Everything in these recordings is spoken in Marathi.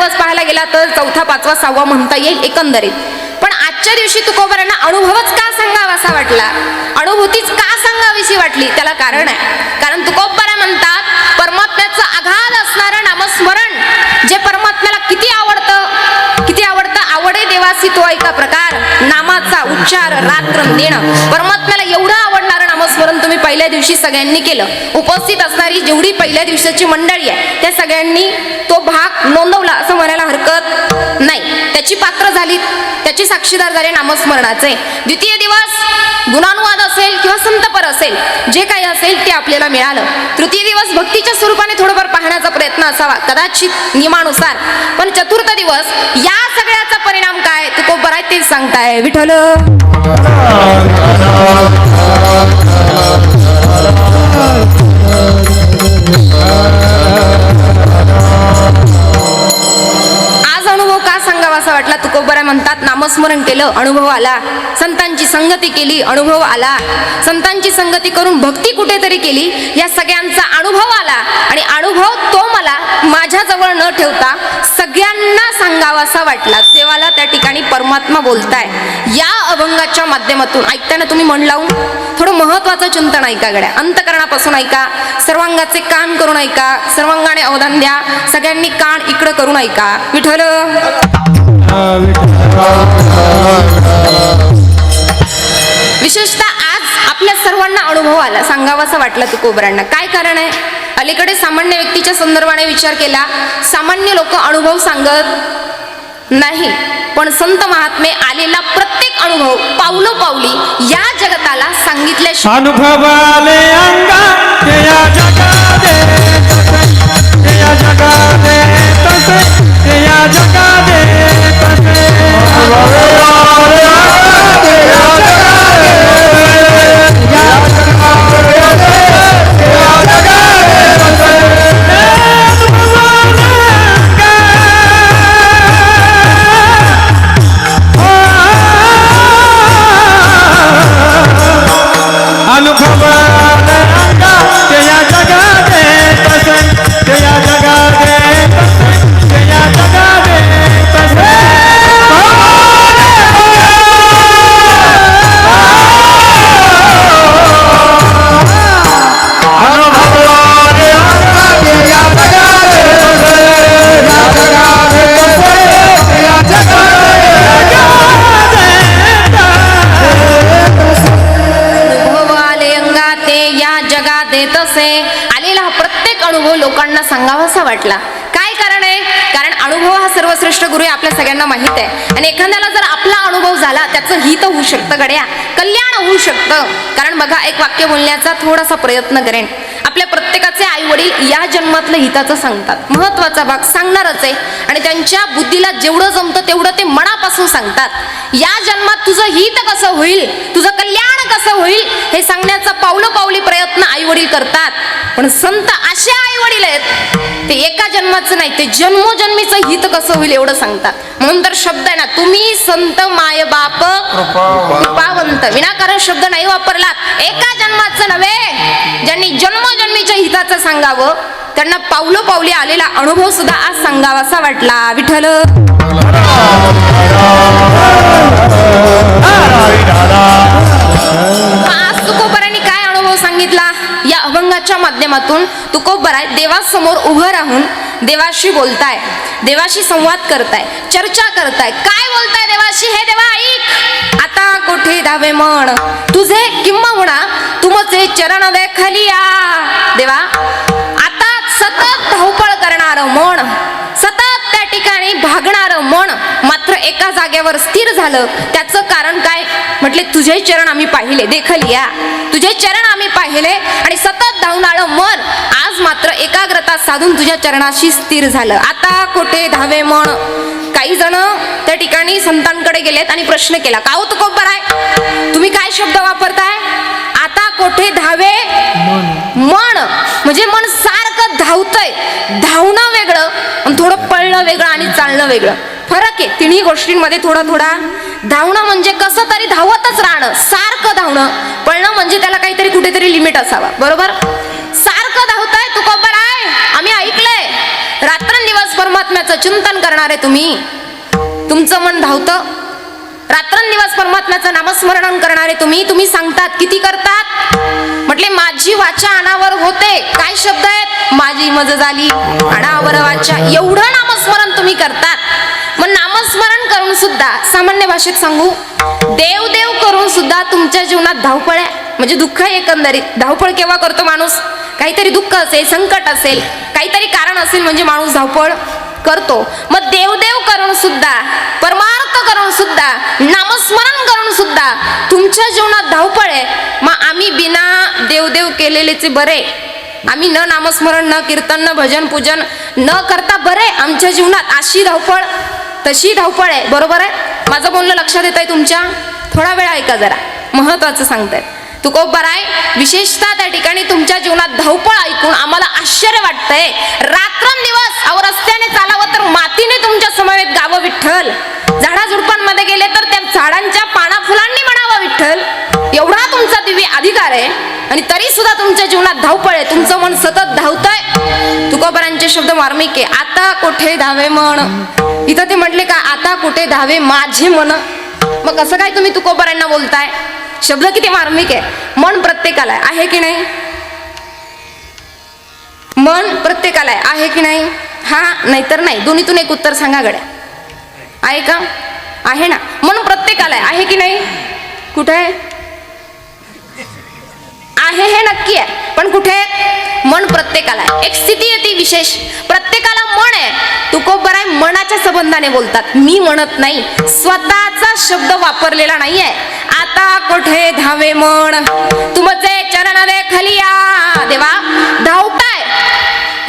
दिवस पाहायला गेला तर चौथा, पाचवा, सहावा म्हणता येईल एकंदरीत. पण आजच्या दिवशी तुकोबारांना अनुभवच का सांगावासा वाटला, अनुभूतीच का सांगावीशी वाटली, त्याला कारण आहे. कारण तुकोबारा म्हणतात परमात्म्याचं अगाध असणारं नामस्मरण जे परमात्म्याला किती आवडतं, किती आवडतं, आवडे देवासी तो ऐका प्रकार, नामाचा उच्चार रात्र देणं. परमात्म्याला एवढं आवडणारं नामस्मरण तुम्ही पहिल्या दिवशी सगळ्यांनी केलं. उपस्थित असणारी जेवढी पहिल्या दिवसाची मंडळी आहे त्या सगळ्यांनी तो भाग नोंदवला असं म्हणायला हरकत नाही. त्याची पात्र झाली, त्याची साक्षीदार झाले नामस्मरणाचे. द्वितीय दिवस गुणानुवाद असेल किंवा संतपर असेल, जे काही असेल ते आपल्याला मिळालं. तृतीय दिवस भक्तीच्या स्वरूपाने थोडंफार पाहण्याचा प्रयत्न असावा कदाचित नियमानुसार. पण चतुर्थ दिवस या सगळ्याचा परिणाम काय तुकोबारा तेच सांगताय. विठ्ठल आज अनुभव का सांगावा असा वाटला. तुकोबारा म्हणतात नामस्मरण केलं, अनुभव आला. संतांची संगती केली, अनुभव आला. संतांची संगती करून भक्ती कुठेतरी केली, या सगळ्यांचा अनुभव आला. आणि अनुभव तो मला माझ्याजवळ न ठेवता सगळ्यांना सांगावासा वाटला. देवाला त्या ठिकाणी परमात्मा बोलताय. या अभंगाच्या माध्यमातून ऐकताना तुम्ही मन लावून थोडं महत्वाचं चिंतन ऐका गड्या. अंतकरणापासून ऐका, सर्वांगाचे कान करून ऐका, सर्वांगाने अवधान द्या. सगळ्यांनी कान इकडं करून ऐका. विठ्ठल विशेषतः आज आपल्या सर्वांना अनुभव आला, सांगावासा वाटला तुकोबारांना. काय कारण आहे? अलीकडे सामान्य व्यक्तीच्या संदर्भाने विचार केला. सामान्य लोक अनुभव सांगत नाही, पण संत महात्मे आलेला प्रत्येक अनुभव पावलोपावली या जगताला सांगितल्याशिवाय अनुभवाले अंगा ते या जगादे तसे, ते या जगादे तसे, ते या जगादे तसे. अनुभवाले अंगा ते या जगादे, या जगादे तसे, ते या जगादे तसे. अनुभवाले अंगा ते या जगादे तसे, ते या जगादे तसे, ते या जगादे तसे. अनुभवाले अंगा ते या जगादे तसे, या जगादे तसे, ते या जगादे तसे. आलेला हा प्रत्येक अनुभव लोकांना सांगावासा वाटला. काय कारण आहे? कारण अनुभव हा सर्वश्रेष्ठ गुरु आहे, आपल्या सगळ्यांना माहित आहे. आणि एखाद्याला जर आपला अनुभव झाला त्याचं हित होऊ शकतं गड्या, कल्याण होऊ शकतं. कारण बघा, एक वाक्य बोलण्याचा थोडासा प्रयत्न करेन. आपल्या प्रत्येकाचे आई वडील या जन्मातलं हिताचं सांगतात, महत्वाचा भाग सांगणारच आहे. आणि त्यांच्या बुद्धीला जेवढं जमतं तेवढं ते मनापासून सांगतात. या जन्मात तुझं हित कसं होईल, तुझं कल्याण कसं होईल हे सांगण्याचा पावलोपावली प्रयत्न आई वडील करतात. पण संत असे आई वडील आहेत, ते एका जन्माचं नाही, ते जन्मोजन्मीचं हित कसं होईल एवढं सांगतात. म्हणून तर शब्द आहे ना, तुम्ही संत माय बाप कृपावंत, विनाकारण शब्द नाही वापरलात. एका जन्माचं नव्हे, ज्यांनी जन्मोजन्मीच्या हिताचं सांगावं त्यांना पावलोपावली आलेला अनुभव सुद्धा आज सांगावासा वाटला. विठ्ठल आज तुकोबारांनी काय अनुभव सांगितला? या अभंगाच्या माध्यमातून तुकोबारा देवासमोर उभं राहून देवाशी बोलताय, देवाशी संवाद करताय, चर्चा करताय. काय बोलताय देवाशी? हे देवा ऐक, आता कोठे धावे मन तुझे किंबहुना तुमचे चरण देखलिया. देवा, आता सतत धावपळ करणारं मन, सतत त्या ठिकाणी भागणारं मन मात्र एका जागेवर स्थिर झालं. त्याचं कारण काय? म्हटले तुझे चरण आम्ही पाहिले, देखलिया, तुझे चरण आम्ही पाहिले. आणि सतत धावणारं मन आज मात्र एकाग्रता साधून तुझ्या चरणाशी स्थिर झालं. आता कोठे धावे मन. काही जण त्या ठिकाणी संतांकडे गेलेत आणि प्रश्न केला, का हो तुकोबाराय, तुम्ही काय शब्द वापरताय? आता कोठे धावे मन, म्हणजे मन सारखं धावतंय. धावणं वेगळं आणि थोडं पळणं वेगळं आणि चालणं वेगळं. फरक आहे तिन्ही गोष्टींमध्ये थोडा थोडा. धावणं म्हणजे कसं तरी धावतच राहणं, सारखं धावणं. पळणं म्हणजे त्याला काहीतरी कुठेतरी लिमिट असावा, बरोबर? सारखं धावताय तुकोबाराय, आम्ही ऐकलंय रात्रंदिवस परमात्म्याचं चिंतन करणारे तुम्ही, तुमचं मन धावतं. रात्रंदिवस परमात्म्याचं नामस्मरण करणारे तुम्ही सांगतात किती करतात? म्हटले माझी वाचा अनावर होते. काय शब्द आहेत? माझी मज झाली अनावर वाचा. एवढं नामस्मरण तुम्ही करतात. मग नामस्मरण करून सुद्धा, सामान्य भाषेत सांगू, देव देव करून सुद्धा तुमच्या जीवनात धावपळ आहे. म्हणजे दुःख आहे एकंदरीत. धावपळ केव्हा करतो माणूस? काहीतरी दुःख असेल, संकट असेल, काहीतरी कारण असेल म्हणजे माणूस धावपळ करतो. मग देवदेव करून सुद्धा, परमार्थ करून सुद्धा, नामस्मरण करून सुद्धा तुमच्या जीवनात धावपळ आहे. मग आम्ही बिना देवदेव केलेलेचे बरे. आम्ही न नामस्मरण, न कीर्तन, न भजन पूजन न करता बरे. आमच्या जीवनात अशी धावपळ, तशी धावपळ आहे. बरोबर आहे? माझं बोलणं लक्षात येत आहे तुमच्या? थोडा वेळ ऐका जरा, महत्वाचं सांगताय. तुकोबराय विशेषतः त्या ठिकाणी तुमच्या जीवनात धावपळ ऐकून आम्हाला आश्चर्य वाटतंय. रात्रंदिवस अहो रस्त्याने चालावं तर मातीने तुमच्या समवेत गावं विठ्ठल. झाडाझुडपांमध्ये गेले तर त्या झाडांच्या पाना फुलांनी म्हणावं विठ्ठल. एवढा तुमचा दिव्य अधिकार आहे आणि तरी सुद्धा तुमच्या जीवनात धावपळ आहे. तुमचं मन सतत धावतंय. तुकोबरांचे शब्द मार्मिक आहे. आता कोठे धावे मन. इथं ते म्हटले का आता कुठे धावे माझे मन. मग कसं काय तुम्ही तुकोबरांना बोलताय? शब्द किती मार्मिक आहे. मन प्रत्येकाला आहे की नाही? मन प्रत्येकाला आहे की नाही? हा नाहीतर नाही. दोन्हीतून एक उत्तर सांगा गड्या. आहे का? आहे ना. मन प्रत्येकाला आहे की नाही? कुठे आहे? आहे हे नक्की आहे, पण कुठे? मन प्रत्येकाला आहे. एक स्थिती आहे ती विशेष. प्रत्येकाला मन आहे. तुकोबराय मनाच्या संबंधाने बोलतात. मी म्हणत नाही, स्वतःचा शब्द वापरलेला नाहीये. आता कोठे धावे मन तुमचे चरण देखलिया. देवा धावताय,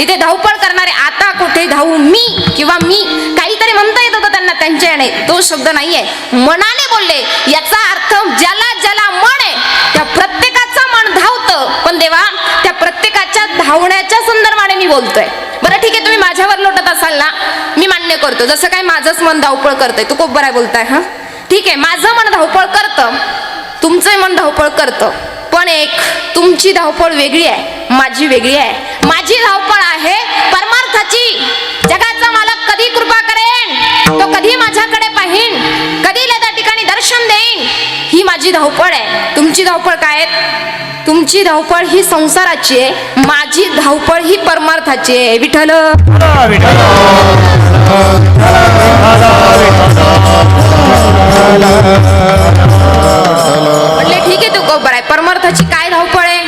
इथे धावपळ करणारे. आता कोठे धावू मी किंवा मी काहीतरी म्हणता येत होतं त्यांना, त्यांच्याने तो शब्द नाहीये. मनाने बोलले. याचा अर्थ ज्याला ज्याला मन आहे त्या प्रत्येकाचं मन धावतं. पण देवा त्या प्रत्येकाच्या धावण्याच्या संदर्भाने मी बोलतोय. बरं ठीक आहे, तुम्ही माझ्यावर लोटत असाल ना, मी मान्य करतो. जसं काय माझंच मन धावपळ करतंय. तुकोबराय बोलताय. हा ठीक आहे, माझं मन धावपळ करतं, तुमचं मन धावपळ करतं. पण एक तुमची धावपळ वेगळी आहे, माझी वेगळी आहे. माझी धावपळ आहे परमार्थाची. जगाचा मालक कधी कृपा करेन, तो कधी माझ्याकडे पाहीन, कधी त्या ठिकाणी दर्शन देईन, ही माझी धावपळ आहे. तुमची धावपळ काय आहे? तुमची धावपळ ही संसाराची आहे, माझी धावपळ ही परमार्थाची आहे. विठ्ठल म्हटले ठीक आहे तुकोबराय, परमार्थाची काय धावपळ आहे?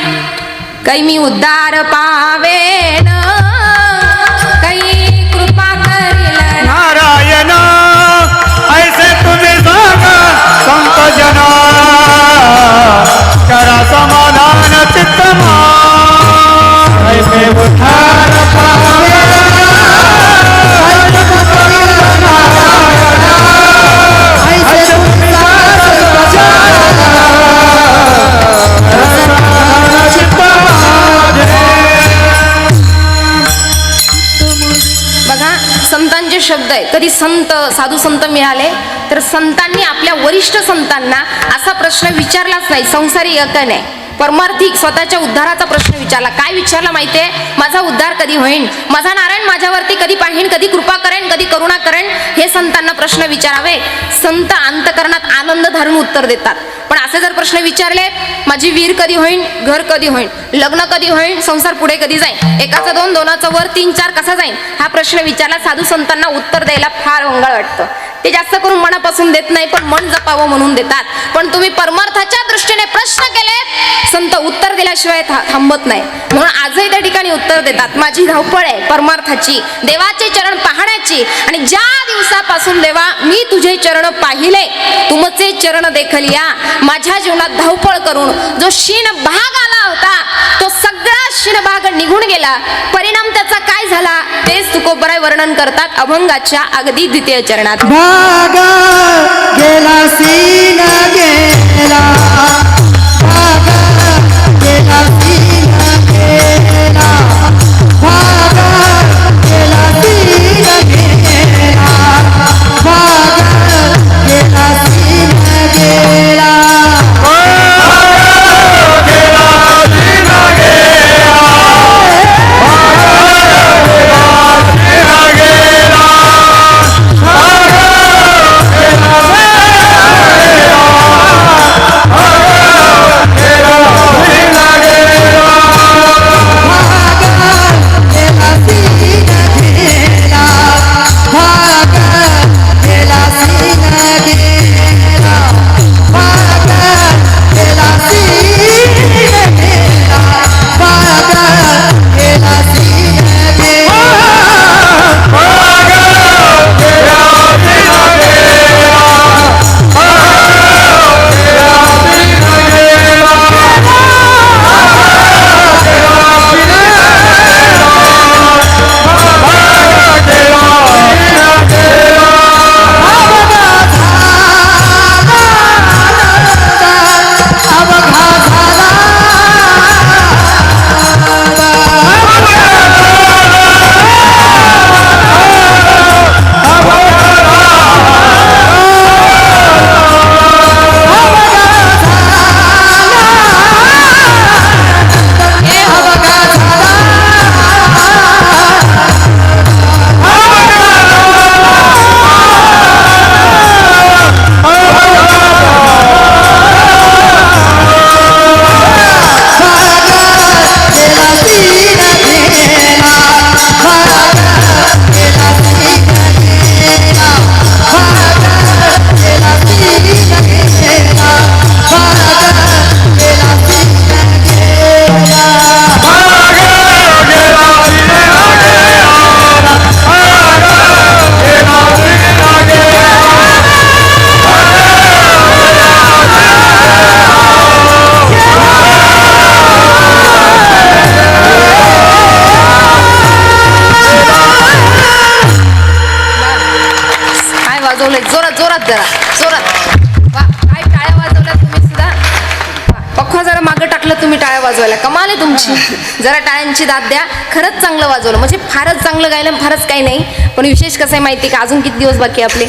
काही मी उद्धार पावेन, काही कृपा करेल नारायण ऐसे तुम्ही सांगा संत जना करा समाधान चित्तमा. ऐसे उद्धार पावे ऐसे उद्धार बघा संतांचे शब्द आहे. कधी संत साधू संत मिळाले तर संतांनी आपल्या वरिष्ठ संतांना असा प्रश्न विचारलाच नाही. संसारी नाही, परमार्थिक स्वतःच्या उद्धाराचा प्रश्न विचारला. काय विचारला माहितीये? माझा उद्धार कधी होईल, माझा नारायण माझ्यावरती कधी पाहीन, कधी कृपा करेन, कधी करुणा करेन, हे संतांना प्रश्न विचारावे. संत अंतकरणात आनंद धरून उत्तर देतात. पण असे जर प्रश्न विचारले, माझी वीर कधी होईल, घर कधी होईल, लग्न कधी होईल, संसार पुढे कधी जाईल, एकाचा दोन, दोनाचा वर, तीन चार कसा जाईल, हा प्रश्न विचारला साधू संतांना उत्तर द्यायला फार वंगाळ वाटतं. ते जास्त करून मनापासून देत नाही, पण मन जपावं म्हणून देतात. पण तुम्ही परमार्थाच्या दृष्टीने प्रश्न केले, संत उत्तर दिल्याशिवाय थांबत नाही. म्हणून आजही त्या ठिकाणी उत्तर देतात. माझी धावपळ आहे परमार्थाची, देवाचे चरण पाहण्याची. आणि ज्या दिवसापासून देवा मी तुझे चरण पाहिले, तुमचे चरण देखलिया, माझ्या जीवनात धावपळ करून जो शीन भाग आला होता तो सगळा शीन भाग निघून गेला. परिणाम त्याचा काय झाला तेच तुकोबराय वर्णन करतात अभंगाच्या अगदी द्वितीय चरणात. भाग गेला सीन गेला, भाग गेला सीन गेला, भाग गेला सीन गेला, भाग गेला सीन गेला, गेला वाजवलंय जोरात जोरात जरा जोरात. वा काय टाळ्या वाजवल्या तुम्ही सुद्धा. पक्का जरा मागं टाकलं तुम्ही टाळ्या वाजवायला. कमाल आहे तुमची. जरा टाळ्यांची दाद द्या. खरंच चांगलं वाजवलं म्हणजे फारच चांगलं गायलं फारच काही नाही. पण विशेष कसं आहे माहिती का अजून किती दिवस बाकी आपले.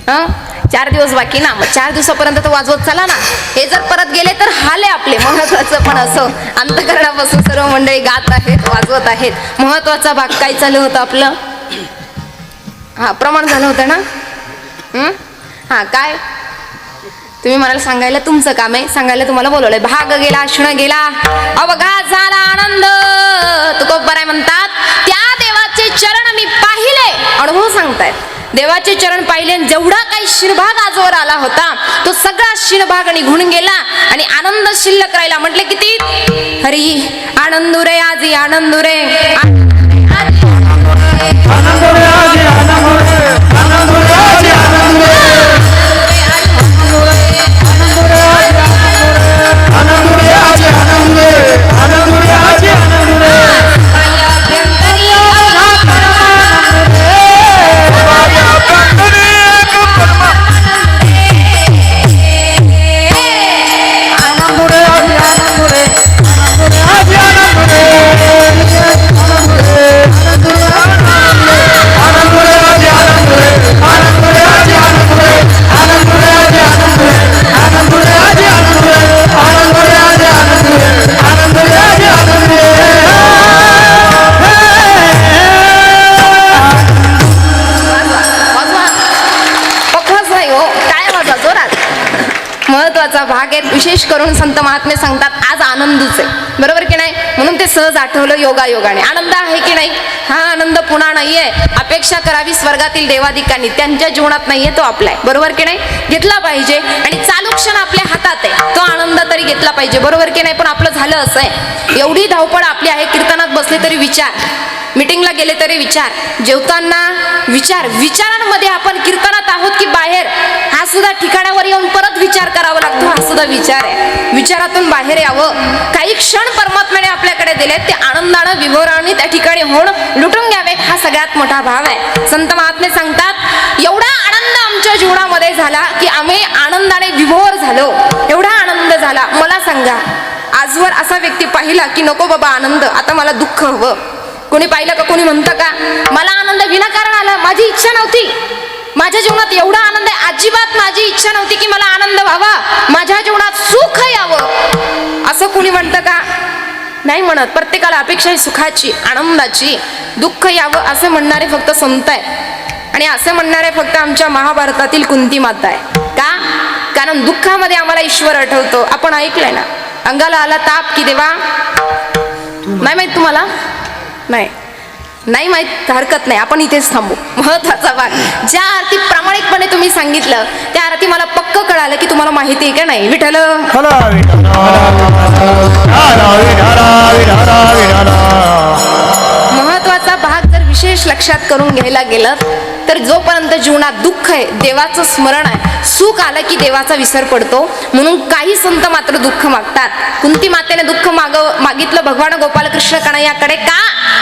हां 4 दिवस बाकी ना. मग 4 दिवसापर्यंत तर वाजवत चला ना. हे जर परत गेले तर हाल आहे आपले. महत्वाचं पण असं अंतकरणापासून सर्व मंडळी गात आहेत वाजवत आहेत. महत्वाचा भाग काय चालू होतं आपलं. हा प्रमाण झालं होतं ना. हा काय तुम्ही मला सांगायला तुमचं काम आहे. सांगायला तुम्हाला बोलवलंय. भाग गेला क्षण गेला अवघात झाला आनंद. तुकोबराय म्हणतात त्या देवाचे चरण मी पाहिले. अनुभव सांगतायत. देवाचे चरण पाहिले जेवढा काही शिरभाग आजवर आला होता तो सगळा शिरभाग निघून गेला आणि आनंद शिल्लक राहिला. म्हटले किती हरी आनंदू रे आजी आनंदू रे महत्वाचा भाग आहे. विशेष करून संत महात्मे सांगतात आज आनंदच आहे. बरोबर की नाही. म्हणून ते सहज आठवलं योगायोगाने. आनंद आहे की नाही. हा आनंद पुन्हा नाहीये. अपेक्षा करावी स्वर्गातील देवादिकांनी. त्यांच्या जीवनात नाहीये तो आपला आहे. बरोबर की नाही. घेतला पाहिजे आणि चालू क्षण आपल्या हातात आहे. तो आनंद तरी घेतला पाहिजे. बरोबर की नाही. पण आपलं झालं असं आहे एवढी धावपळ आपली आहे. कीर्तनात बसले तरी विचार, मीटिंगला गेले तरी विचार, जेवताना विचार. विचारांमध्ये आपण कीर्तनात आहोत की बाहेर हा सुद्धा ठिकाणावर येऊन परत विचार करावा लागतो. हा सुद्धा विचार आहे. विचारातून बाहेर यावं. काही क्षण परमात्म्याने आपल्याकडे दिले ते आनंदानं विभोराने त्या ठिकाणी होऊन लुटून घ्यावेत. हा सगळ्यात मोठा भाव आहे. संत महात्मे सांगतात एवढा आनंद आमच्या जीवनामध्ये झाला की आम्ही आनंदाने विभोर झालो. एवढा आनंद झाला. मला सांगा आजवर असा व्यक्ती पाहिला की नको बाबा आनंद आता मला दुःख हवं. कोणी पाहिलं का. कोणी म्हणतं का मला आनंद विनाकारण आला. माझी इच्छा नव्हती. माझ्या जीवनात एवढा आनंद आहे. अजिबात माझी इच्छा नव्हती की मला आनंद व्हावा. माझ्या जीवनात सुख यावं असं कोणी म्हणतं का. नाही म्हणत. प्रत्येकाला अपेक्षा आहे सुखाची आनंदाची. दुःख यावं असं म्हणणारे फक्त संत आहे. आणि असं म्हणणारे फक्त आमच्या महाभारतातील कुंती माता आहे. का कारण दुःखामध्ये आम्हाला ईश्वर आठवतो. आपण ऐकलंय ना अंगाला आला ताप की देवा. नाही माहित तुम्हाला. नाही माहित हरकत नाही. आपण इथेच थांबू. महत्वाचा भाग ज्या आरती प्रामाणिकपणे तुम्ही सांगितलं त्या आरती मला पक्क कळालं की तुम्हाला माहिती आहे का नाही. विठ्ठल महत्वाचा भाग जर विशेष लक्षात करून घ्यायला गेलं तर जोपर्यंत जीवनात दुःख आहे देवाचं स्मरण आहे. सुख आलं की देवाचा विसर पडतो. म्हणून काही संत मात्र दुःख मागतात. कुंती मातेने दुःख मागितलं भगवान गोपालकृष्ण कन्हैयाकडे. का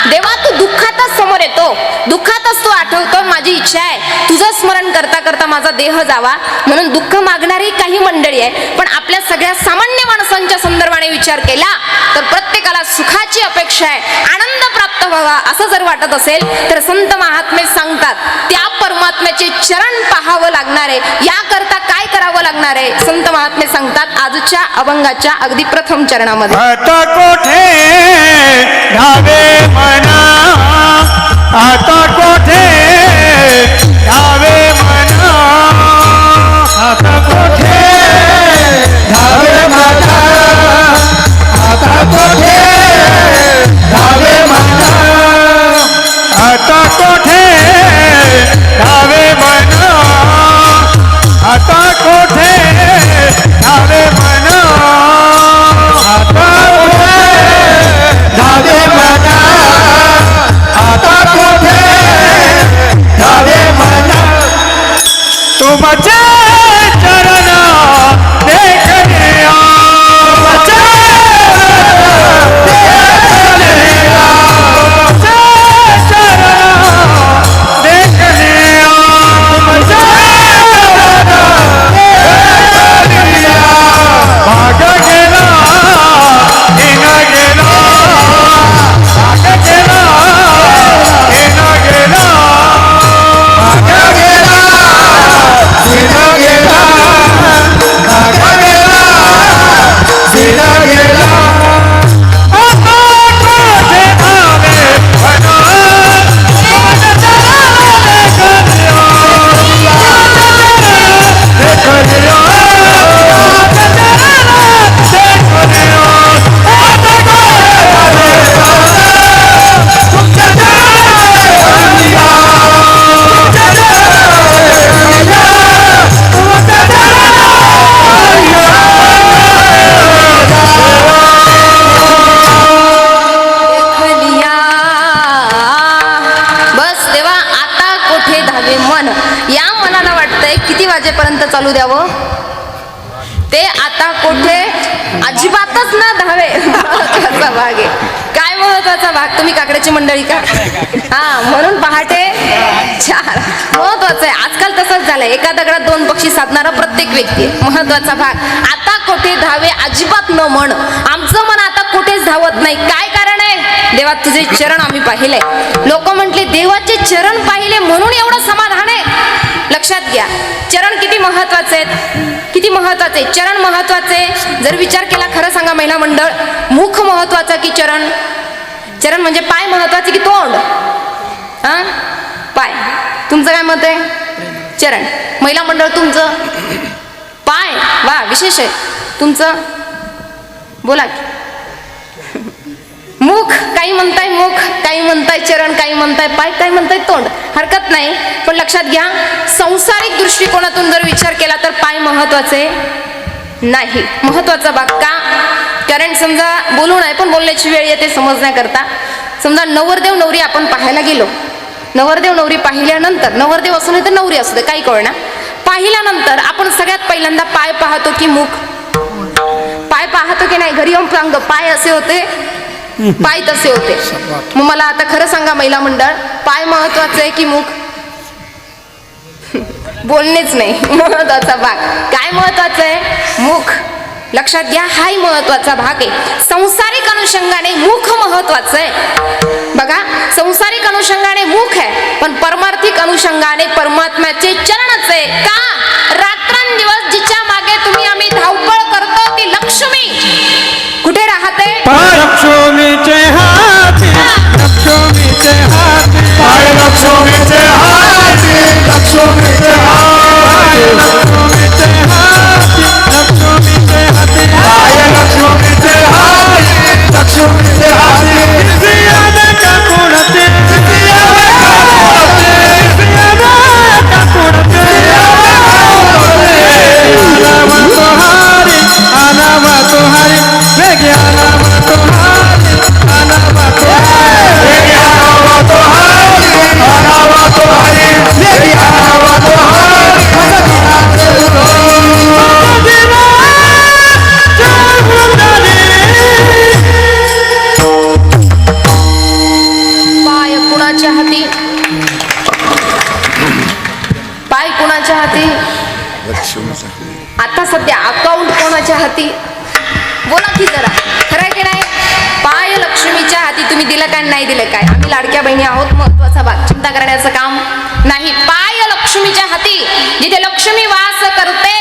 देवा तू दुःखातच समोर येतो. दुःखातच तू आठवतो. माझी इच्छा आहे तुझं स्मरण करता करता माझा देह जावा. म्हणून दुःख मागणारी काही मंडळी आहे. पण आपल्या सगळ्या सामान्य माणसांच्या संदर्भाने विचार केला तर प्रत्येकाला सुखाची अपेक्षा आहे. आनंद प्राप्त व्हावा असं जर वाटत असेल तर संत महात्मे सांगतात त्या परमात्म्याचे चरण पाहावं लागणार आहे. याकरता काय करावं लागणार आहे. संत महात्मे सांगतात आजच्या अभंगाच्या अगदी प्रथम चरणामध्ये आता कोठे धावे मना. आता कोठे धावे मना. आता कोठे धावे मना. आता कोठे धावे मना. आता कोठे धावे मना. आता कोठे धावे मना. आता कोठे धावे मना. आता कोठे धावे मना. तुमचे चरण देखणे तुमचे चरण देखणे तुमचे मन, या मनाला वाटतंय किती वाजेपर्यंत चालू द्यावं, ते आता कोठे अजिबातच ना धावे. महत्वाचा भाग आहे. काय महत्वाचा भाग? तुम्ही काकड्याची मंडळी का? हा, म्हणून पहाटे 4 महत्वाचं आहे. आजकाल तसंच झालंय, एका दगडात 2 पक्षी साधणारा प्रत्येक व्यक्ती आहे. महत्वाचा भाग, आता कोठे धावे अजिबात न म्हण. आमचं मन आता कुठेच धावत नाही. काय कारण आहे? देवा तुझे चरण आम्ही पाहिले. लोक म्हटले देवाचे चरण पाहिले म्हणून एवढं समाधान आहे. लक्षात घ्या, चरण किती महत्वाचे आहेत, किती महत्वाचे. चरण महत्वाचे. जर विचार केला, खरं सांगा महिला मंडळ, मुख महत्वाचं की चरण? चरण म्हणजे पाय महत्वाचे की तोंड? हा, पाय. तुमचं काय मत आहे? चरण. महिला मंडळ तुमचं पाय. वा, विशेष आहे. तुमचं बोला. मुख, काही म्हणताय मुख, काही म्हणताय चरण, काही म्हणताय पाय, काही म्हणताय तोंड. हरकत नाही, पण लक्षात घ्या, संसारिक दृष्टिकोनातून जर विचार केला तर पाय महत्वाचे नाही. महत्वाचा भाग का? कारण समजा बोलू नाही, पण बोलण्याची वेळ येते समजण्याकरता. समजा नवरदेव नवरी आपण पाहायला गेलो, नवरदेव नवरी पाहिल्यानंतर, नवरदेव असू नये तर नवरी असू दे, काही कळना, पाहिल्यानंतर आपण सगळ्यात पहिल्यांदा पाय पाहतो की मुख? पाय पाहतो की नाही? घरी येऊन सांग, पाय असे होते, पाय तसे होते. मग मला आता खरं सांगा महिला मंडळ, पाय महत्वाचं आहे की मुख? बोलणेच नाही. महत्वाचा भाग काय महत्वाचं आहे? मुख. लक्षात घ्या, हाही महत्वाचा भाग आहे. संसारिक अनुषंगाने मुख महत्वाचं आहे. बघा, संसारिक अनुषंगाने मुख आहे, पण परमार्थिक अनुषंगाने परमात्म्याचे चरणच आहे. का? रात्रंदिवस जिच्या मागे तुम्ही आम्ही धावपळ करतो ती लक्ष्मी कुठे राहते? लक्ष्मीचे हाती, लक्ष्मीचे हाती, पाय लक्ष्मीचे हाती, लक्ष्मीचे हाती, लक्ष्मीचे हाती, लक्ष्मीचे हाती, पाय लक्ष्मीचे हाती, लक्ष्मीचे हाती. सियाने का कुणते, सियाने का कुणते, सियाने का कुणते, आनावा तोहारी, आनावा तोहारी, वेगे आनावा तोहारी, आनावा तोहारी, वेगे आनावा तोहारी, आनावा तोहारी, वेगे आनावा तोहारी, पाय कुणाच्या हाती? पाय कुणाच्या हाती? आता सध्या अकाउंट कोणाच्या हाती? बोला की जरा, खरं आहे की नाही? पाय लक्ष्मीच्या हाती. तुम्ही दिलं काय नाही दिलं काय? आम्ही लाडक्या बहिणी आहोत. महत्वाचा भाग, चिंता करण्याचं काम नाही. पाय लक्ष्मीच्या हाती. जिथे लक्ष्मी वास करते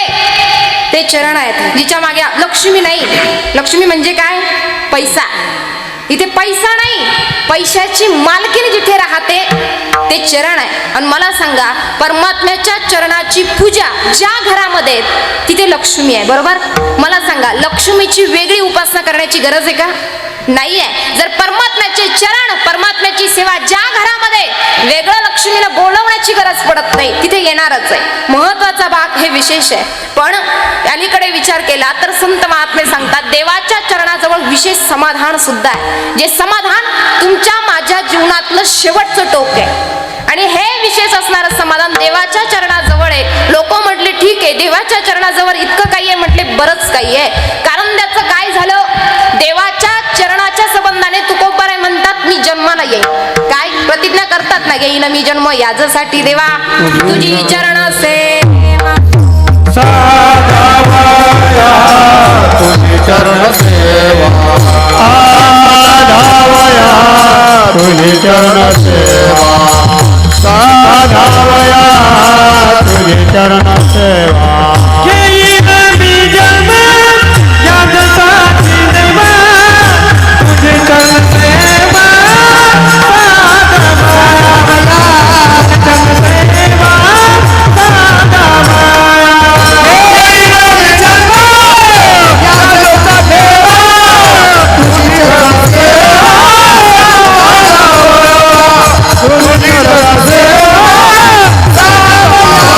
ते चरण आहेत. जिच्या मागे लक्ष्मी नाही. लक्ष्मी म्हणजे काय? पैसा. इथे पैसा नाही, पैशाची मालकीण जिथे राहते ते चरण आहे. आणि मला सांगा, परमात्म्याच्या चरणाची पूजा ज्या घरामध्ये तिथे लक्ष्मी आहे, बरोबर? मला सांगा, लक्ष्मीची वेगळी उपासना करण्याची गरज आहे का? नाहीये. जर परमात्म्याचे चरण, परमात्म्याची सेवा ज्या घरामध्ये, वेगळं लक्ष्मीला बोलवण्याची गरज पडत नाही, तिथे येणारच आहे. महत्वाचा भाग हे विशेष आहे. पण अलीकडे विचार केला तर संत महात्मे सांगतात, देवाच्या चरणाजवळ विशेष समाधान सुद्धा आहे. जे समाधान तुमच्या माझ्या जीवनातलं शेवटचं टोक आहे. आणि हे विशेष असणारं समाधान देवाच्या चरणाजवळ आहे. लोक म्हटले ठीक आहे, देवाच्या चरणाजवळ इतकं काही आहे, म्हटले बरंच काही आहे. कारण त्याचं काय झालं? देवाच्या चरणाच्या संबंधाने तुकोबाराय म्हणतात, मी जन्माला येईन. काय प्रतिज्ञा करतात ना, येईन मी जन्म याच्यासाठी देवा, तुझी चरण सेवा साधावया, तुझी चरण सेवा साधावया, तुझी चरण सेवा साधावया, तुझी चरण सेवा. येईन मी जन्म याच्यासाठी देवा, तुझी चरण सेवा साधावया, चरण सेवा साधावया.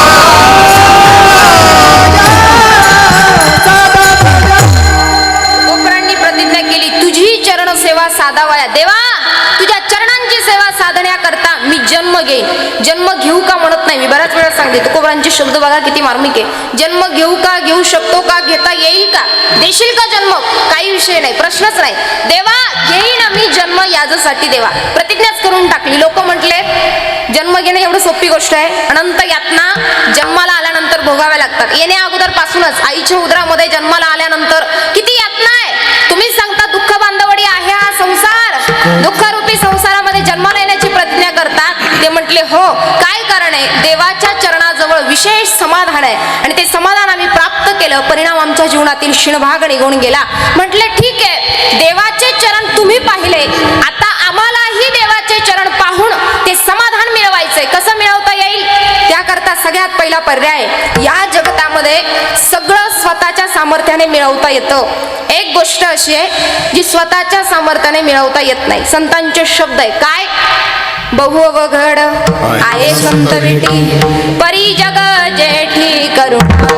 नाही. मी बऱ्याच वेळा सांगते तुकोबरांचे शब्द बघा किती मार्मिक आहे. जन्म घेऊ का, घेऊ शकतो का, घेता येईल का, देशील का जन्म, काही विषय नाही, प्रश्नच नाही. देवा घेईन मी जन्म याच्यासाठी देवा प्रतिज्ञाच करून टाकली. लोक म्हटले जन्म घेणं एवढं सोपी गोष्ट आहे, अनंत यातना जन्माला आल्यानंतर भोगाव्या लागतात. येण्या अगोदर पासूनच आईच्या उदरामध्ये जन्माला आल्यानंतर किती यातना आहे. तुम्हीच सांगता दुःख बांधवडी आहे हा संसार, दुःखरूपी संसारामध्ये जन्माला येण्याची प्रतिज्ञा करतात. ते म्हटले हो, काय कारण आहे, देवाच्या चरणाजवळ विशेष समाधान आहे आणि ते समाधान आम्ही प्राप्त केलं, परिणाम आमच्या जीवनातील क्षीणभाग निघून गेला. म्हटले ठीक आहे, देवाचे चरण तुम्ही पाहिले, आता आम्हालाही देवाचे चरण पाहून ते समाधान मिळवायचंय. कसं मिळवता येईल, त्याकरता सगळ्यात पहिला पर्याय, या जगतामध्ये सगळं स्वतःच्या सामर्थ्याने मिळवता येतं. एक गोष्ट अशी आहे जी स्वतःच्या सामर्थ्याने मिळवता येत नाही. संतांचे शब्द आहे काय, बहु अवघड आहे संत विटी, परी जग जेठी करुणा.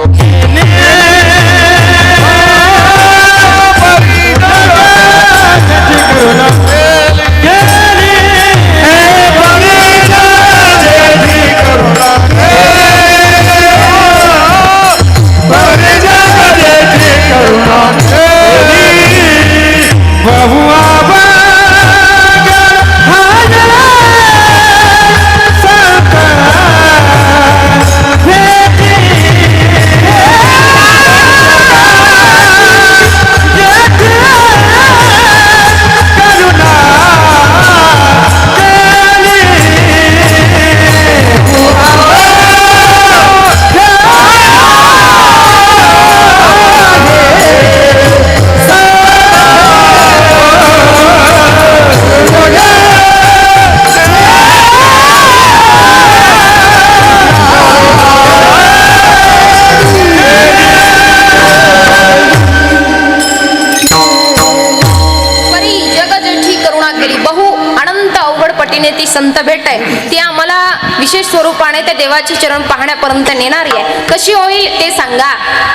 ती संत भेट आहे ती आम्हाला विशेष स्वरूपाने त्या देवाचे चरण पाहण्यापर्यंत नेणारी आहे. कशी होईल ते सांगा.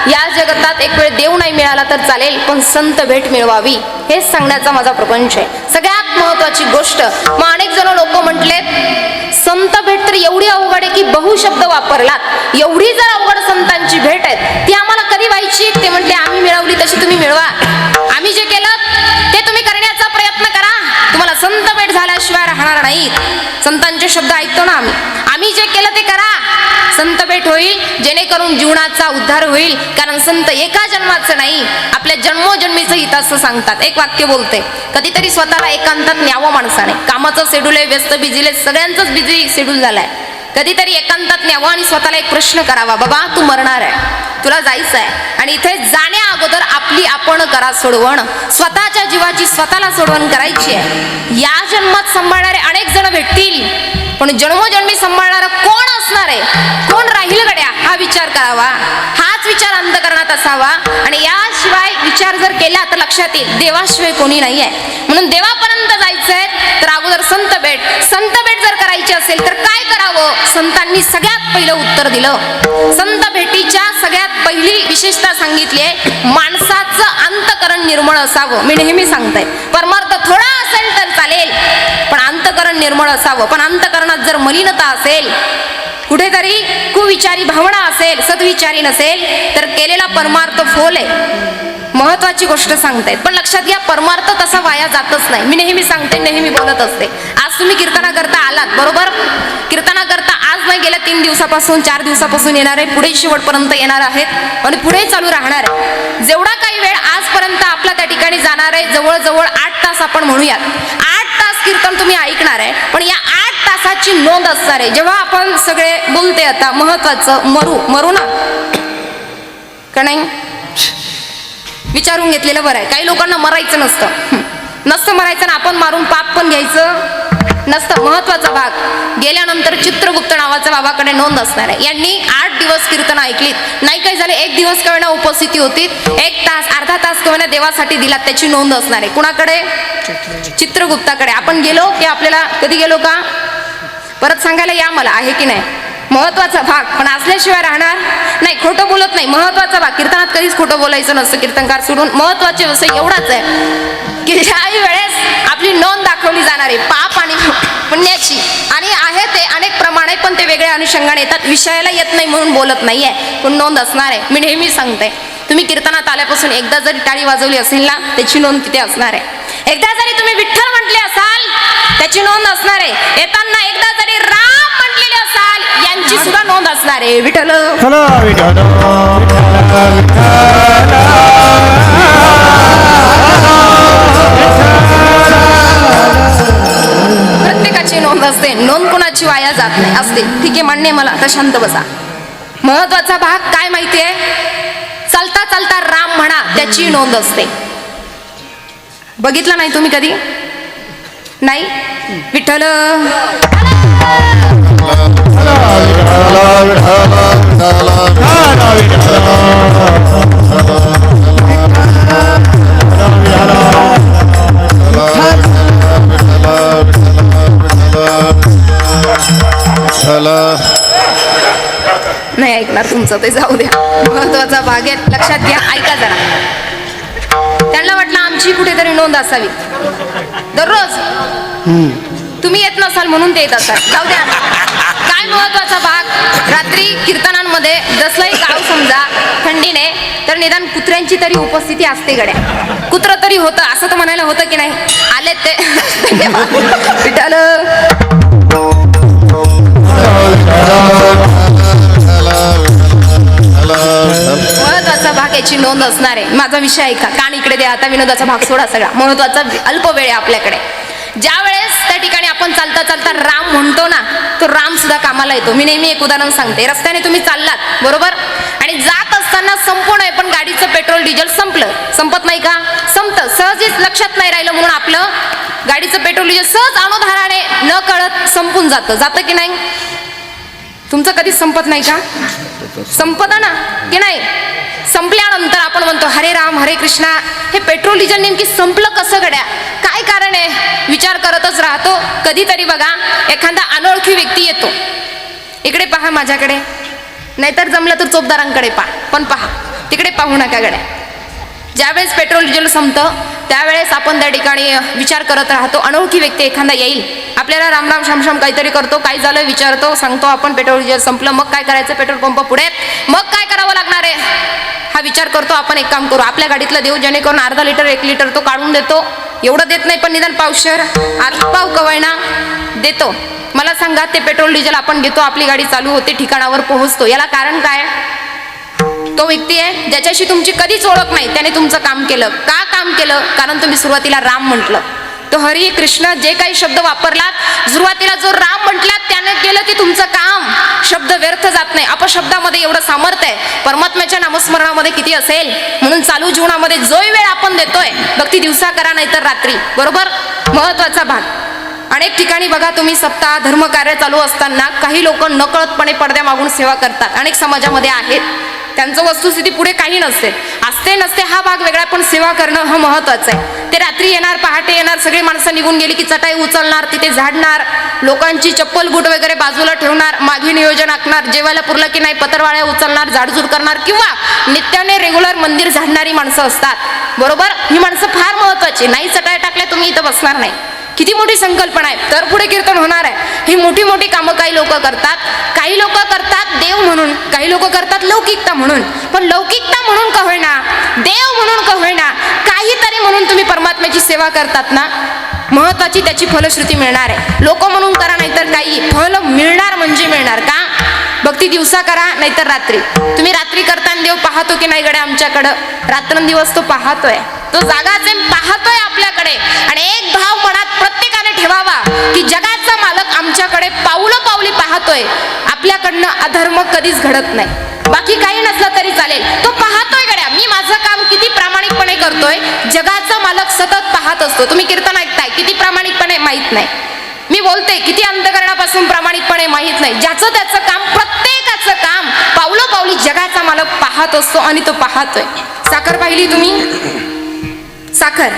या जगतात एक वेळ देव नाही मिळाला तर चालेल, पण संत भेट मिळवावी हेच सांगण्याचा माझा प्रपंच आहे. सगळ्यात महत्वाची गोष्ट, मग अनेक जण लोक म्हटलेत संत भेट तर एवढी अवघड आहे की बहु शब्द वापरलात, एवढी जर अवघड संतांची भेट आहे ती आम्हाला कधी व्हायची. ते म्हटले आम्ही मिळवली तशी तुम्ही मिळवा, आम्ही जे केलं ते तुम्ही करण्याचा प्रयत्न करा, तुम्हाला संत भेट झाल्याशिवाय राहणार नाहीत. संतांचे शब्द ऐकतो ना आम्ही जे केलं ते करा, संत भेट होईल, जेणेकरून जीवनाचा उद्धार होईल. कारण संत एका जन्माचं नाही, आपल्या जन्मोजन्मीचं हित असं सांगतात. एक वाक्य बोलते, कधीतरी स्वतःला एकांतात न्यावं माणसाने, कामाचं शेड्यूल आहे, व्यस्त बिझीले, सगळ्यांचंच बिझी शेड्यूल झालाय. कधीतरी एकांतात न्यावं आणि स्वतःला एक प्रश्न करावा, बाबा तू मरणार आहे, तुला जायचं आहे, आणि इथे जाण्या अगोदर आपली आपण करा सोडवण, स्वतःच्या जीवाची स्वतःला सोडवण करायची आहे. या जन्मात सांभाळणारे अनेक जण भेटतील, पण जन्मोजन्मी सांभाळणारा कोण असणार आहे, कोण राहील गड्या, हा विचार करावा. हाच विचार अंतःकरणात असावा. आणि याशिवाय विचार जर केला तर लक्षात येईल देवाशिवाय कोणी नाही आहे. म्हणून देवापर्यंत जायचंय तर अगोदर संत भेट जर करायची असेल तर काय करावं, संतांनी सगळ्यात पहिलं उत्तर दिलं. संत भेटीच्या सगळ्यात पहिली विशेषता सांगितली आहे, माणसाचं अंतःकरण निर्मळ असावं. मी नेहमी सांगते, परमार्थ थोडा असेल तर चालेल, पण अंतःकरण निर्मळ असावं. पण अंतःकरणात जर मलिनता असेल, कुठेतरी कुविचारी भावना असेल, सद्विचारी नसेल, तर केलेला परमार्थ फोल आहे. महत्वाची गोष्ट सांगतायत, पण लक्षात घ्या परमार्थ तसा वाया जातच नाही. मी नेहमी सांगते, नेहमी बोलत असते. आज तुम्ही कीर्तना करता आलात बरोबर, कीर्तना करता आज नाही गेल्या 3 दिवसापासून 4 दिवसापासून येणार आहे, पुढे शेवटपर्यंत येणार आहेत आणि पुढे चालू राहणार आहे. जेवढा काही वेळ आजपर्यंत आपला त्या ठिकाणी जाणार आहे, जवळजवळ 8 तास आपण म्हणूयात, 8 तास कीर्तन तुम्ही ऐकणार आहे. पण या 8 तासाची नोंद असणार आहे. जेव्हा आपण सगळे बोलते आता महत्वाचं मरू ना का नाही, विचारून घेतलेलं बरं आहे. काही लोकांना मरायचं नसतं मरायचं ना, आपण मारून पाप पण घ्यायचं नसतं. महत्वाचा भाग, गेल्यानंतर चित्रगुप्त नावाच्या बाबाकडे नोंद असणार आहे. यांनी 8 दिवस कीर्तन ऐकलीत, नाही काही झाले 1 दिवस कवेना उपस्थिती होती, 1 तास अर्धा तास कवेना देवासाठी दिलात, त्याची नोंद असणार आहे. कुणाकडे, चित्रगुप्ताकडे. आपण गेलो की आपल्याला, कधी गेलो का परत सांगायला या मला, आहे की नाही. महत्वाचा भाग, पण असल्याशिवाय राहणार नाही. खोटं बोलत नाही, महत्वाचा भाग. कीर्तनात कधीच खोटं बोलायचं नसतं, कीर्तनकार सोडून. महत्वाचे विषय एवढाच आहे की ज्याही वेळेस आपली तुमची नोंद दाखवली जाणार आहे पाप आणि पुण्याची. आणि आहे ते अनेक प्रमाणे, पण ते वेगळ्या अनुषंगाने येतात. विषयाला येत नाही म्हणून बोलत नाहीये, पण नोंद असणार आहे. मी नेहमी सांगते, तुम्ही कीर्तनात आल्यापासून एकदा जरी टाळी वाजवली असेल ना, त्याची नोंद तिथे असणार आहे. एकदा जरी तुम्ही विठ्ठल म्हटले असाल, त्याची नोंद असणार आहे. येताना एकदा जरी राम म्हटलेले असाल, यांची सुद्धा नोंद असणार आहे. विठ्ठल हॅलो विठ्ठल प्रत्येकाची नोंद असते. नोंद कोणाची वाया जात नाही असते. ठीक आहे, मान्य मला. आता शांत बसा. महत्वाचा भाग काय माहितीये? चालता चालता राम म्हणा, त्याची नोंद असते. बघितलं नाही तुम्ही कधी? नाही? विठ्ठल नाही ऐकणार तुमचं, ते जाऊ द्या. महत्वाचा भाग आहे, लक्षात घ्या. ऐका जरा. त्यांना वाटलं आमची कुठेतरी नोंद असावी. दररोज तुम्ही येत नसाल म्हणून ते येत असाल. जाऊ द्या. काय महत्वाचा भाग? रात्री कीर्तनांमध्ये जसलाही गाव समजा थंडीने, तर निदान कुत्र्यांची तरी उपस्थिती असते गड्या. कुत्र तरी होतं, असं तर म्हणायला होतं की नाही? आले ते विठ्ठल महत्वाचा भाग, याची नोंद असणार आहे. माझा विषय ऐका, कान इकडे द्या. आता विनोदाचा भाग सोडा सगळा. महत्वाचा अल्प वेळ आहे आपल्याकडे. ज्या वेळेस त्या ठिकाणी आपण चालता चालता राम म्हणतो ना, तो राम सुद्धा कामाला येतो. मी नेहमी एक उदाहरण सांगते. रस्त्याने तुम्ही चाललात बरोबर, आणि जात असताना संपूर्ण आहे, पण गाडीचं पेट्रोल डिझेल संपलं. संपत नाही का? संपतं. सहजच लक्षात नाही राहिलं म्हणून आपलं गाडीचं पेट्रोल डिझेल सहज अनुधाराने न कळत संपून जातं की नाही? तुमचं कधीच संपत नाही का? संपत ना की नाही? संपल्यानंतर आपण म्हणतो हरे राम हरे कृष्णा. हे पेट्रोल डिझेल नेमकी संपलं कसं गड्या? काय कारण आहे? विचार करतच राहतो. कधीतरी बघा एखादा अनोळखी व्यक्ती येतो, इकडे पहा माझ्याकडे, नाहीतर जमलं तर चोपदारांकडे पहा, पण पहा तिकडे पाहू नका गड्या. ज्यावेळेस पेट्रोल डिझेल संपतं त्यावेळेस आपण त्या ठिकाणी विचार करत राहतो. अनोळखी व्यक्ती एखादा येईल, आपल्याला रामराम शामशाम काहीतरी करतो, काय झालं विचारतो, सांगतो आपण पेट्रोल डिझेल संपलं. मग काय करायचं? पेट्रोल पंप पुढे, मग काय करावं लागणार आहे हा विचार करतो. आपण एक काम करू, आपल्या गाडीतलं देऊ, जेणेकरून अर्धा लिटर 1 लिटर तो काढून देतो. एवढं देत नाही पण निदान पावशेर पाव कवयना देतो. मला सांगा, ते पेट्रोल डिझेल आपण घेतो, आपली गाडी चालू होते, ठिकाणावर पोहोचतो. याला कारण काय? तो व्यक्ती आहे ज्याच्याशी तुमची कधीच ओळख नाही, त्याने तुमचं काम केलं. का काम केलं? कारण तुम्ही सुरुवातीला राम म्हटलं. तो हरी कृष्ण जे काही शब्द वापरलात, सुरुवातीला जो राम म्हटलात त्याने केलं ते तुमचं काम. शब्द व्यर्थ जात नाही. अपशब्दामध्ये एवढं सामर्थ्य आहे. परमात्म्याच्या नामस्मरणामध्ये किती असेल? म्हणून चालू जीवनामध्ये जो वेळ आपण देतोय, भक्ती दिवसा करा नाहीतर रात्री, बरोबर? महत्वाचा भाग. अनेक ठिकाणी बघा तुम्ही सप्ताह धर्म कार्य चालू असताना काही लोक नकळतपणे पडद्या मागून सेवा करतात. अनेक समाजामध्ये आहेत, त्यांचं वस्तुस्थिती पुढे काही नसते. असते नसते हा भाग वेगळा, पण सेवा करणं हा महत्वाचं आहे. ते रात्री येणार, पहाटे येणार, सगळी माणसं निघून गेली की चटाई उचलणार, तिथे झाडणार, लोकांची चप्पल बूट वगैरे बाजूला ठेवणार, मागे नियोजन आखणार, जेवायला पुरलं की नाही पत्रवाळ्या उचलणार, झाडझूड करणार, किंवा नित्याने रेग्युलर मंदिर झाडणारी माणसं असतात, बरोबर? ही माणसं फार महत्वाची. नाही चटाई टाकल्या तुम्ही इथं बसणार नाही. किती मोठी संकल्पना आहे, तर पुढे कीर्तन होणार आहे. ही मोठी मोठी कामं काही लोक करतात. काही लोक करतात देव म्हणून, काही लोक करतात लौकिकता म्हणून. पण लौकिकता म्हणून का होईना, देव म्हणून का होईना, काहीतरी म्हणून तुम्ही परमात्म्याची सेवा करतात ना, महत्वाची त्याची फलश्रुती मिळणार आहे. लोक म्हणून करा नाहीतर काही, फल मिळणार म्हणजे मिळणार. का? भक्ती दिवसा करा नाहीतर रात्री. तुम्ही रात्री करताना देव पाहतो की नाही गड्या आमच्याकडं? रात्रंदिवस तो पाहतोय, तो जागाचे पाहतोय आपल्याकडे. आणि एक भाव मनात प्रत्येकाने ठेवावा की जगाचा मालक आमच्याकडे पावलं पावली पाहतोय. आपल्याकडनं अधर्म कधीच घडत नाही. बाकी काही नसलं तरी चालेल, तो पाहतोय गड्या. मी माझं काम किती प्रामाणिकपणे करतोय, जगाचा मालक सतत पाहत असतो. तुम्ही कीर्तन ऐकताय, किती प्रामाणिकपणे माहित नाही. मी बोलते किती अंतःकरणापासून प्रामाणिकपणे माहित नाही. ज्याचं त्याचं काम, प्रत्येकाचं काम पावलं पावली जगाचा मालक पाहत असतो आणि तो पाहतोय. साखर पाहिली तुम्ही? साखर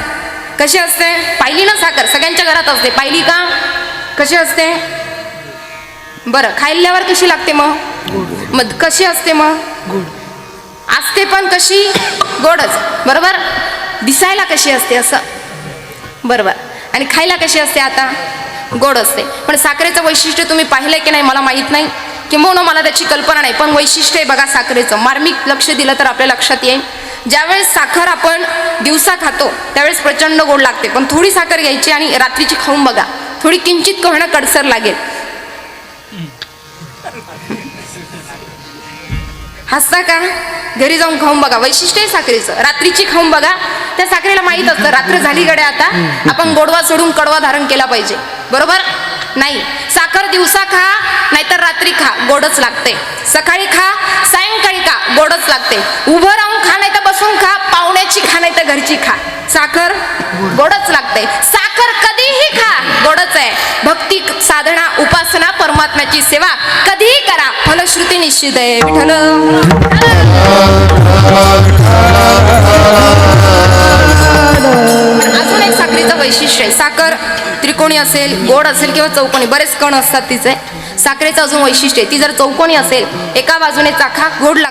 कशी असते? पाहिली ना? साखर सगळ्यांच्या घरात असते. पाहिली का? कशी असते? बरं, खाल्ल्यावर कशी लागते मग कशी असते? मग गोड असते, पण कशी? गोडच, बरोबर? दिसायला कशी असते? असं, बरोबर. आणि खायला कशी असते आता गोड असते. पण साखरेचं वैशिष्ट्य तुम्ही पाहिलंय की नाही मला माहीत नाही, किंबहुना मला त्याची कल्पना नाही, पण वैशिष्ट्य आहे बघा साखरेचं. मार्मिक लक्ष दिलं तर आपल्या लक्षात येईल. ज्यावेळेस साखर आपण दिवसा खातो त्यावेळेस प्रचंड गोड लागते, पण थोडी साखर घ्यायची आणि रात्रीची खाऊन बघा, थोडी किंचित का होईना कडसर लागेल. हसता का? घरी जाऊन खाऊन बघा, वैशिष्ट्य आहे साखरेचं. रात्रीची खाऊन बघा, त्या साखरेला माहीत असतं रात्र झाली गड्या आता आपण गोडवा सोडून कडवा धारण केला पाहिजे, बरोबर नाही. साखर दिवसा खा नाहीतर रात्री खा, गोडच लागते. सकाळी खा सायंकाळी खा, गोडच लागते. उभं राहून खा नाही तर बसून खा, पाहुण्याची खा नाही तर घरची खा, साखर गोडच लागते. साखर कधीही खा, गोडच आहे. भक्ती साधना उपासना परमात्म्याची सेवा कधीही करा, फलश्रुती निश्चित आहे. विठ्ठल अजून एक साखरेचं वैशिष्ट्य आहे. साखर त्रिकोणी असेल, गोड असेल किंवा चौकोनी, बरेच कण असतात तिचे. साखरेचं अजून वैशिष्ट्य आहे, ती जर चौकोनी असेल एका बाजूने चाखा गोड लागते.